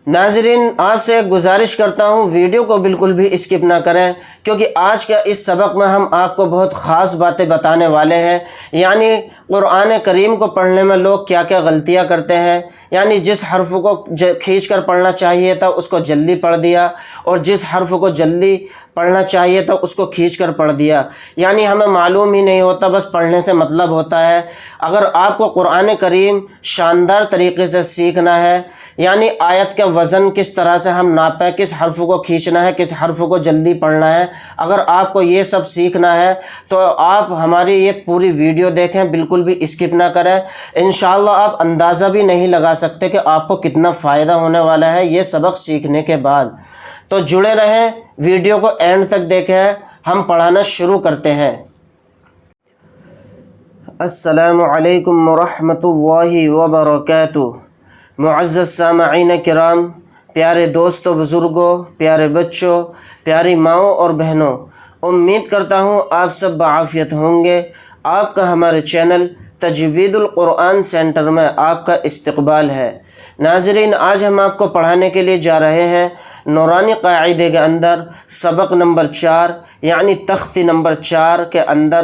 ناظرین، آپ سے ایک گزارش کرتا ہوں، ویڈیو کو بالکل بھی اسکپ نہ کریں، کیونکہ آج کا اس سبق میں ہم آپ کو بہت خاص باتیں بتانے والے ہیں۔ یعنی قرآن کریم کو پڑھنے میں لوگ کیا کیا غلطیاں کرتے ہیں۔ یعنی جس حرف کو کھینچ کر پڑھنا چاہیے تھا اس کو جلدی پڑھ دیا، اور جس حرف کو جلدی پڑھنا چاہیے تھا اس کو کھینچ کر پڑھ دیا۔ یعنی ہمیں معلوم ہی نہیں ہوتا، بس پڑھنے سے مطلب ہوتا ہے۔ اگر آپ کو قرآن کریم شاندار طریقے سے سیکھنا ہے، یعنی آیت کا وزن کس طرح سے ہم ناپیں، کس حرف کو کھینچنا ہے، کس حرف کو جلدی پڑھنا ہے، اگر آپ کو یہ سب سیکھنا ہے تو آپ ہماری یہ پوری ویڈیو دیکھیں، بالکل بھی اسکپ نہ کریں۔ انشاءاللہ آپ اندازہ بھی نہیں لگا سکتے کہ آپ کو کتنا فائدہ ہونے والا ہے یہ سبق سیکھنے کے بعد۔ تو جڑے رہیں، ویڈیو کو اینڈ تک دیکھیں۔ ہم پڑھانا شروع کرتے ہیں۔ السلام علیکم ورحمۃ اللہ وبرکاتہ۔ معزز سامعین کرام، پیارے دوستوں، بزرگوں، پیارے بچوں، پیاری ماؤں اور بہنوں، امید کرتا ہوں آپ سب بعافیت ہوں گے۔ آپ کا ہمارے چینل تجوید القرآن سینٹر میں آپ کا استقبال ہے۔ ناظرین، آج ہم آپ کو پڑھانے کے لیے جا رہے ہیں نورانی قاعدے کے اندر سبق نمبر 4، یعنی تختی نمبر 4 کے اندر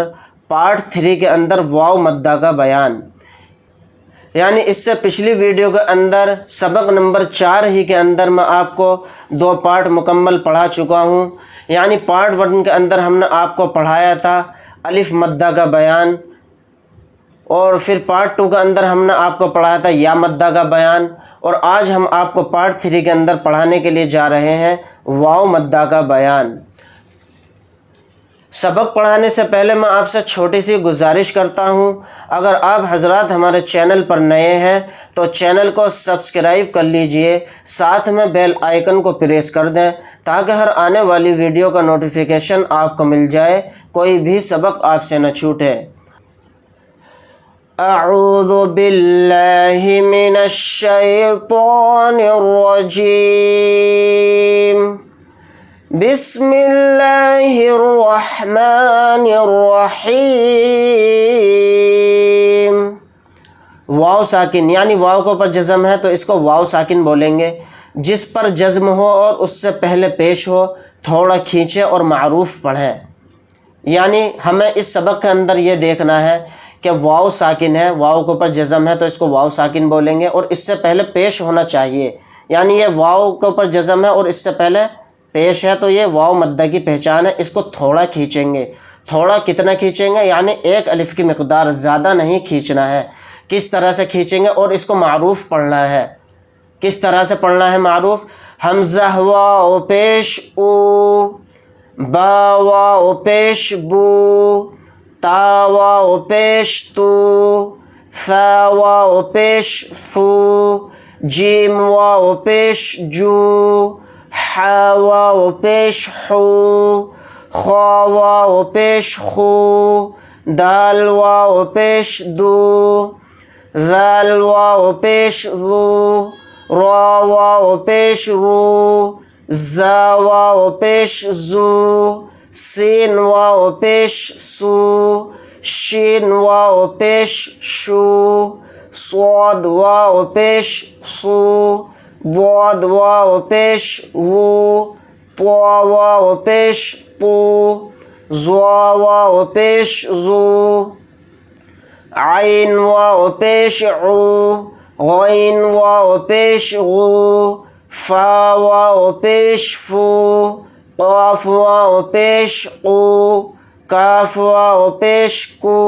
پارٹ 3 کے اندر واو مدہ کا بیان۔ یعنی اس سے پچھلی ویڈیو کے اندر سبق نمبر 4 ہی کے اندر میں آپ کو 2 پارٹ مکمل پڑھا چکا ہوں۔ یعنی پارٹ 1 کے اندر ہم نے آپ کو پڑھایا تھا الف مدہ کا بیان، اور پھر پارٹ 2 کے اندر ہم نے آپ کو پڑھایا تھا یا مدہ کا بیان، اور آج ہم آپ کو پارٹ 3 کے اندر پڑھانے کے لیے جا رہے ہیں واو مدہ کا بیان۔ سبق پڑھانے سے پہلے میں آپ سے چھوٹی سی گزارش کرتا ہوں، اگر آپ حضرات ہمارے چینل پر نئے ہیں تو چینل کو سبسکرائب کر لیجئے، ساتھ میں بیل آئیکن کو پریس کر دیں تاکہ ہر آنے والی ویڈیو کا نوٹیفیکیشن آپ کو مل جائے، کوئی بھی سبق آپ سے نہ چھوٹے۔ اعوذ باللہ من الشیطان الرجیم، بسم اللہ الرحمن الرحیم۔ واو ساکن، یعنی واو کے اوپر جزم ہے تو اس کو واو ساکن بولیں گے۔ جس پر جزم ہو اور اس سے پہلے پیش ہو، تھوڑا کھینچے اور معروف پڑھیں۔ یعنی ہمیں اس سبق کے اندر یہ دیکھنا ہے کہ واو ساکن ہے، واو کے اوپر جزم ہے تو اس کو واو ساکن بولیں گے، اور اس سے پہلے پیش ہونا چاہیے۔ یعنی یہ واو کے اوپر جزم ہے اور اس سے پہلے پیش ہے تو یہ واو مدہ کی پہچان ہے۔ اس کو تھوڑا کھینچیں گے۔ تھوڑا کتنا کھینچیں گے؟ یعنی 1 الف کی مقدار، زیادہ نہیں کھینچنا ہے۔ کس طرح سے کھینچیں گے؟ اور اس کو معروف پڑھنا ہے۔ کس طرح سے پڑھنا ہے معروف؟ حمزہ واو پیش او، با واو پیش بو، تا واو پیش تو، ثا واو پیش ثو، جیم واو پیش جو، حا واو پیش حو، خا واو پیش خو، دال واو پیش دو، ذال واو پیش ذو، را واو پیش رو، زا واو پیش زو، سین واو پیش سو، شین واو پیش شو، صاد واو پیش صو، ضاد واو پیش وو، طا واو پیش طو، ظا واو پیش ظو، عین واو پیش عو، غین واو پیش غو، فا واو پیش فو، قاف واو پیش قو، کاف واو پیش کو،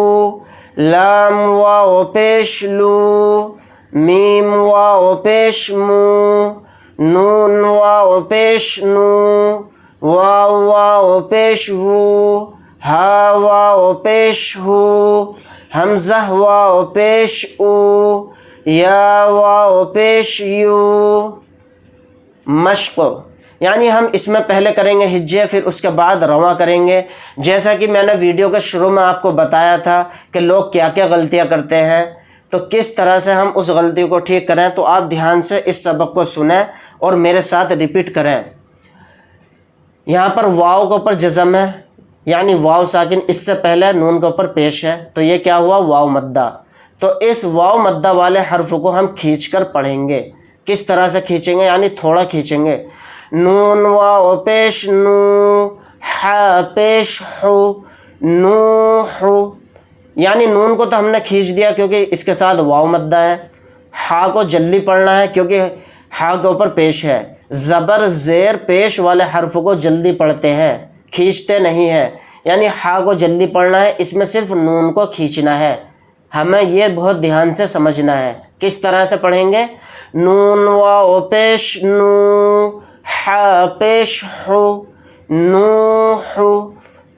لام واو پیش لو، میم واو پیش مو، نون واو پیش نو، واو واو پیش وو، ہا واو پیش ہو، حمزہ واو پیش او، یا واو پیش یو۔ مشق، یعنی ہم اس میں پہلے کریں گے ہجے، پھر اس کے بعد رواں کریں گے۔ جیسا کہ میں نے ویڈیو کے شروع میں آپ کو بتایا تھا کہ لوگ کیا کیا غلطیاں کرتے ہیں، تو کس طرح سے ہم اس غلطی کو ٹھیک کریں، تو آپ دھیان سے اس سبق کو سنیں اور میرے ساتھ ریپیٹ کریں۔ یہاں پر واو کے اوپر جزم ہے، یعنی واو ساکن، اس سے پہلے نون کے اوپر پیش ہے، تو یہ کیا ہوا؟ واو مدہ۔ تو اس واو مدہ والے حرف کو ہم کھینچ کر پڑھیں گے۔ کس طرح سے کھینچیں گے؟ یعنی تھوڑا کھینچیں گے. نون واو پیش نو، ہا پیش ہو، نوح. یعنی نون کو تو ہم نے کھینچ دیا کیونکہ اس کے ساتھ واو مدہ ہے. ہا کو جلدی پڑھنا ہے کیونکہ ہا کے اوپر پیش ہے. زبر زیر پیش والے حرف کو جلدی پڑھتے ہیں، کھینچتے نہیں ہیں. یعنی ہا کو جلدی پڑھنا ہے، اس میں صرف نون کو کھینچنا ہے. ہمیں یہ بہت دھیان سے سمجھنا ہے. کس طرح سے پڑھیں گے؟ نون واو پیش نو، ہا پیش ہو، نوح.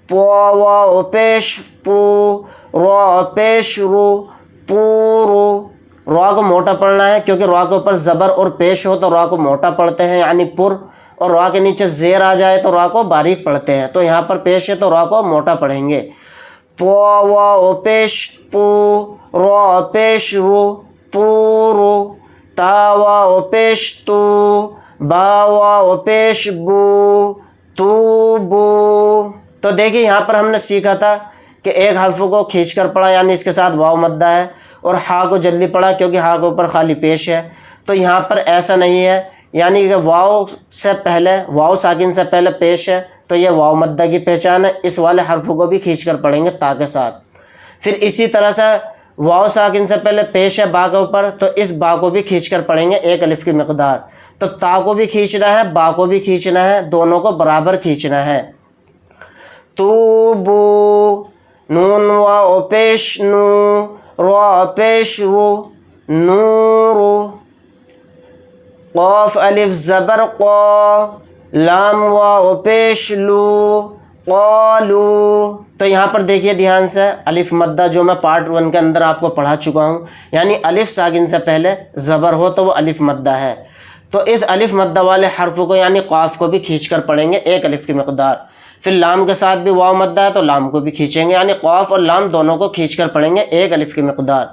پو واو پیش پو، رو پیش رو، پورو. را کو موٹا پڑھنا ہے کیونکہ را کے اوپر زبر اور پیش ہو تو را کو موٹا پڑھتے ہیں یعنی پر، اور را کے نیچے زیر آ جائے تو را کو باریک پڑھتے ہیں. تو یہاں پر پیش ہے تو را کو موٹا پڑھیں گے. پو واو پیش پو، رو پیش رو، پورو. تا واو پیش تو، با واو پیش بو، تو بو. تو دیکھیے یہاں پر ہم نے سیکھا تھا کہ ایک حرف کو کھینچ کر پڑھا یعنی اس کے ساتھ واو مدہ ہے، اور ہا کو جلدی پڑھا کیونکہ ہا کے اوپر خالی پیش ہے. تو یہاں پر ایسا نہیں ہے، یعنی کہ واو سے پہلے، واو ساکن سے پہلے پیش ہے تو یہ واو مدہ کی پہچان ہے. اس والے حرف کو بھی کھینچ کر پڑھیں گے تا کے ساتھ. پھر اسی طرح سے واو ساکن سے پہلے پیش ہے با کے اوپر تو اس با کو بھی کھینچ کر پڑھیں گے ایک الف کی مقدار. تو تا کو بھی کھینچنا ہے، با کو بھی کھینچنا ہے، دونوں کو برابر کھینچنا ہے. توبو، نون واو پیش نو، رو پیش رو، نورو. قاف الف زبر قا، لام واو پیش لو، قالو. تو یہاں پر دیکھیے دھیان سے الف مدہ جو میں پارٹ 1 کے اندر آپ کو پڑھا چکا ہوں، یعنی الف ساکن سے پہلے زبر ہو تو وہ الف مدہ ہے. تو اس الف مدہ والے حرف کو یعنی قاف کو بھی کھینچ کر پڑھیں گے ایک الف کی مقدار. پھر لام کے ساتھ بھی واو مدہ ہے تو لام کو بھی کھینچیں گے، یعنی قاف اور لام دونوں کو کھینچ کر پڑھیں گے ایک الف کی مقدار.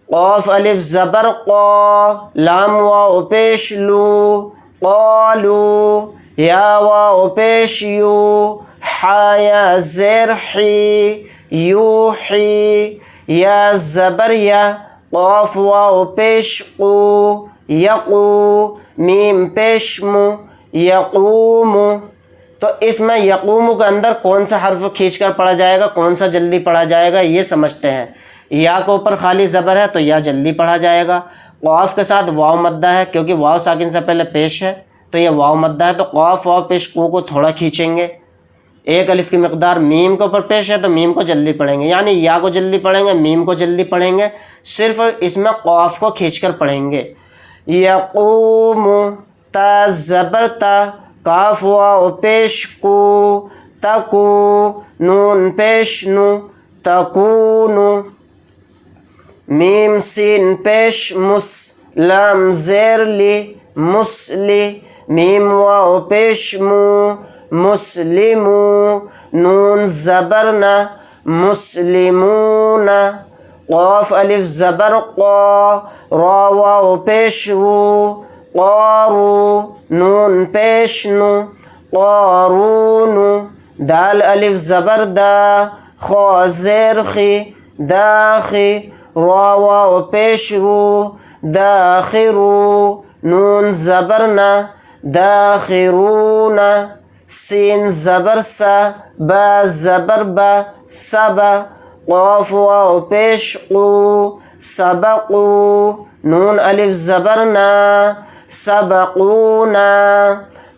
قاف الف زبر قا، لام واو پیش لو، قالو. یا واو پیش یو، ہا یا زیر حی، یوحی. یا زبر یا، قاف واو پیش قو، یقو. میم پیش مو، یقوم. تو اس میں یقوم کے اندر کون سا حرف کھینچ کر پڑھا جائے گا، کون سا جلدی پڑھا جائے گا یہ سمجھتے ہیں. یا کے اوپر خالی زبر ہے تو یا جلدی پڑھا جائے گا. قاف کے ساتھ واو مدہ ہے کیونکہ واو ساکن سے پہلے پیش ہے تو یہ واو مدہ ہے تو قاف واو پیش قو کو تھوڑا کھینچیں گے ایک الف کی مقدار. میم کے اوپر پیش ہے تو میم کو جلدی پڑھیں گے، یعنی یا کو جلدی پڑھیں گے، میم کو جلدی پڑھیں گے، صرف اس میں قاف کو کھینچ کر پڑھیں گے. یقوم، تا زبر تا، کاف واو پیش کو، تکو. نون پیش نو، تکونو. میم سین پیش مس، لام زیر لی، مسلی. میم واو پیش مو، مسلمو. نون زبر نا، مسلمون. قاف الف زبر قا، را واو پیش رو، قارو. نون پیش نو، قارونو. دال الف زبر دا، خا زیر خی، داخی. را واو پیش رو، داخرو. نون زبر نا، داخرون. سین زبر سا، با زبر با، سبا. قاف واو پیش قو، سبقو. نون الف زبر نا، سبقونا.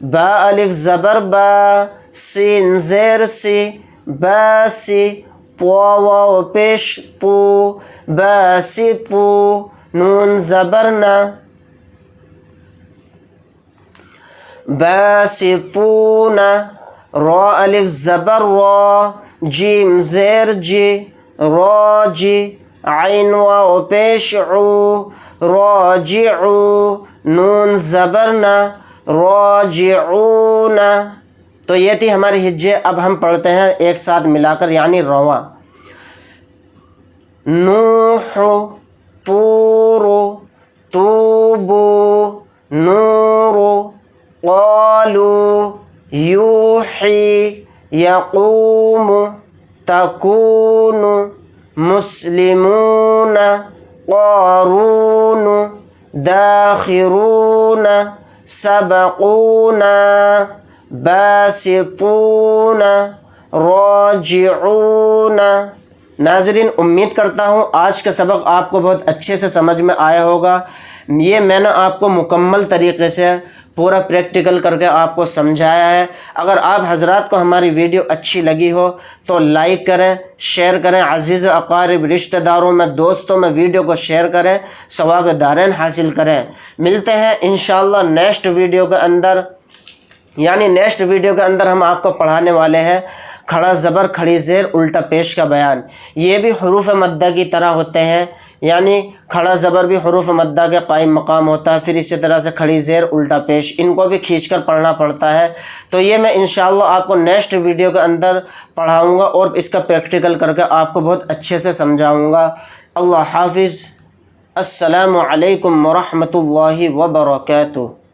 با الف زبر با، سین زیر سی، باسی. پو واو پیش پو، باسطو. نون زبر نا، باسطون. را الف زبر را، جیم زیر جی، راجی. عین واو پیش عو، راجعو. نون زبر نا، راجعون. تو یہ تھی ہماری ہجے. اب ہم پڑھتے ہیں ایک ساتھ ملا کر یعنی رواں. نوح، طور، توبو، نور. قالو، یوحی، یقوم، تکون، مسلمون، قارون. داخرون سبقون باسطون راجعون۔ ناظرین، امید کرتا ہوں آج کا سبق آپ کو بہت اچھے سے سمجھ میں آیا ہوگا۔ یہ میں نے آپ کو مکمل طریقے سے پورا پریکٹیکل کر کے آپ کو سمجھایا ہے۔ اگر آپ حضرات کو ہماری ویڈیو اچھی لگی ہو تو لائک کریں، شیئر کریں، عزیز اقارب، رشتہ داروں میں، دوستوں میں ویڈیو کو شیئر کریں، ثواب دارین حاصل کریں۔ ملتے ہیں انشاءاللہ نیکسٹ ویڈیو کے اندر، نیکسٹ ویڈیو کے اندر ہم آپ کو پڑھانے والے ہیں کھڑا زبر کھڑی زیر الٹا پیش کا بیان۔ یہ بھی حروف مدہ کی طرح ہوتے ہیں، کھڑا زبر بھی حروف مدہ کے قائم مقام ہوتا ہے، پھر اسی طرح سے کھڑی زیر الٹا پیش، ان کو بھی کھینچ کر پڑھنا پڑتا ہے۔ تو یہ میں انشاءاللہ آپ کو نیکسٹ ویڈیو کے اندر پڑھاؤں گا اور اس کا پریکٹیکل کر کے آپ کو بہت اچھے سے سمجھاؤں گا۔ اللہ حافظ۔ السلام علیکم ورحمۃ اللہ وبرکاتہ۔